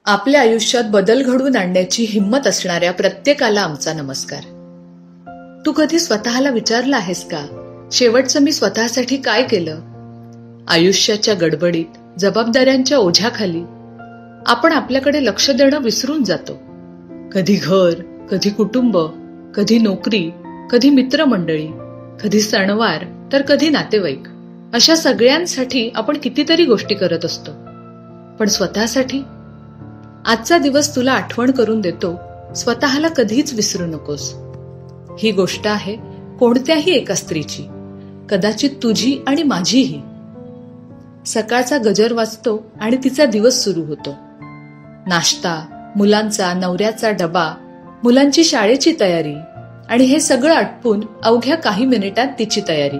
आपल्या आयुष्यात बदल घडवून आणण्याची हिंमत असणाऱ्या प्रत्येकाला आमचा नमस्कार. तू कधी स्वतःला विचारलं आहेस का, शेवटचं मी स्वतःसाठी काय केलं? आयुष्याच्या गडबडीत, जबाबदाऱ्यांच्या ओझ्याखाली आपण आपल्याकडे लक्ष देणं विसरून जातो. कधी घर, कधी कुटुंब, कधी नोकरी, कधी मित्रमंडळी, कधी सणवार, तर कधी नातेवाईक. अशा सगळ्यांसाठी आपण कितीतरी गोष्टी करत असतो. पण स्वतःसाठी? आजचा दिवस तुला आठवण करून देतो, स्वतःला कधीच विसरू नकोस. ही गोष्ट आहे कोणत्याही एका स्त्रीची, कदाचित तुझी आणि माझीही. सकाळचा गजर वाजतो आणि तिचा दिवस सुरू होतो. नाश्ता, मुलांचा, नवऱ्याचा डबा, मुलांची शाळेची तयारी आणि हे सगळं आटपून अवघ्या काही मिनिटात तिची तयारी.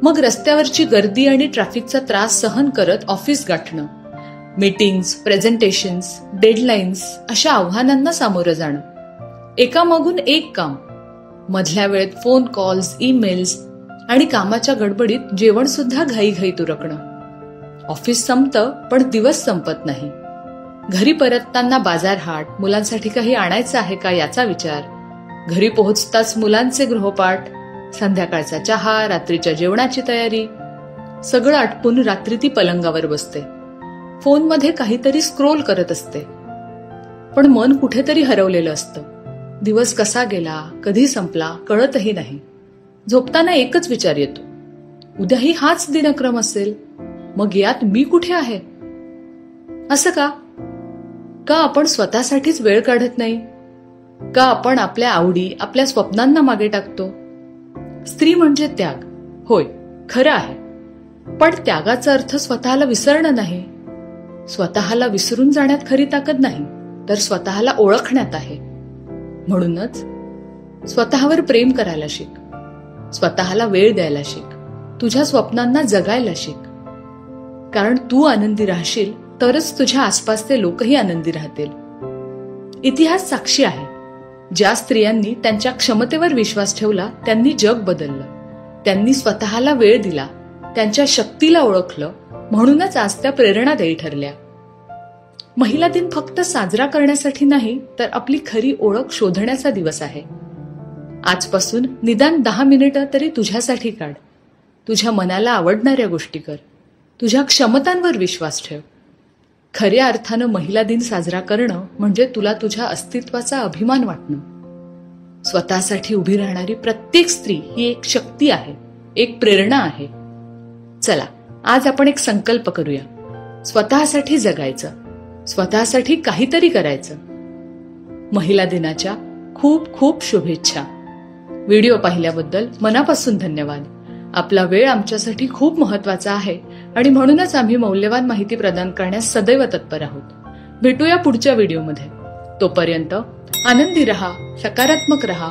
मग रस्त्यावरची गर्दी आणि ट्रॅफिकचा त्रास सहन करत ऑफिस गाठणं, मीटिंग्स, प्रेझेंटेशन्स, डेडलाईन्स अशा आव्हानांना सामोरं जाणं. एकामागून एक काम. मधल्या वेळेत फोन कॉल्स, ईमेल्स आणि कामाच्या गडबडीत जेवण सुद्धा घाईघाईत उरकणं. ऑफिस संपतं पण दिवस संपत नाही. घरी परतताना बाजारहाट, मुलांसाठी काही आणायचं आहे का याचा विचार. घरी पोहोचताच मुलांचे गृहपाठ, संध्याकाळचा चहा, रात्रीच्या जेवणाची तयारी. सगळं आटपून रात्री ती पलंगावर बसते. फोनमध्ये काहीतरी स्क्रोल करत असते. पण मन कुठेतरी हरवलेलं असतं. दिवस कसा गेला, कधी संपला कळतही नाही. झोपताना एकच विचार येतो, उद्याही हाच दिनक्रम असेल, मग यात मी कुठे आहे? असं का? का आपण स्वतःसाठीच वेळ काढत नाही? का आपण आपल्या आवडी, आपल्या स्वप्नांना मागे टाकतो? स्त्री म्हणजे त्याग, होय खरं आहे. पण त्यागाचा अर्थ स्वतःला विसरणं नाही. स्वतःला विसरून जाण्यात खरी ताकद नाही, तर स्वतःला ओळखण्यात आहे. म्हणूनच स्वतःवर प्रेम करायला शिक, स्वतःला वेळ द्यायला शिक, तुझ्या स्वप्नांना जगायला शिक. कारण तू आनंदी राहशील तरच तुझ्या आसपासचे लोकही आनंदी राहतील. इतिहास साक्षी आहे, ज्या स्त्रियांनी त्यांच्या क्षमतेवर विश्वास ठेवला त्यांनी जग बदललं. त्यांनी स्वतःला वेळ दिला, त्यांच्या शक्तीला ओळखलं, म्हणूनच आज त्या प्रेरणादायी ठरल्या. महिला दिन फक्त साजरा करण्यासाठी नाही, तर आपली खरी ओळख शोधण्याचा दिवस आहे. आजपासून निदान 10 मिनिटं तरी तुझ्यासाठी काढ. तुझ्या मनाला आवडणाऱ्या गोष्टी कर, तुझ्या क्षमतांवर विश्वास ठेव. खऱ्या अर्थानं महिला दिन साजरा करणं म्हणजे तुला तुझ्या अस्तित्वाचा अभिमान वाटणं. स्वतःसाठी उभी राहणारी प्रत्येक स्त्री ही एक शक्ती आहे, एक प्रेरणा आहे. चला, आज आपण एक संकल्प करूया. स्वतःसाठी जगायचं, स्वतःसाठी काहीतरी करायचं. महिला दिनाच्या खूप खूप शुभेच्छा. व्हिडिओ पाहिल्याबद्दल मनापासून धन्यवाद. आपला वेळ आमच्यासाठी खूप महत्वाचा आहे आणि म्हणूनच आम्ही मौल्यवान माहिती प्रदान करण्यास सदैव तत्पर आहोत. भेटूया पुढच्या व्हिडिओमध्ये. तोपर्यंत आनंदी रहा, सकारात्मक रहा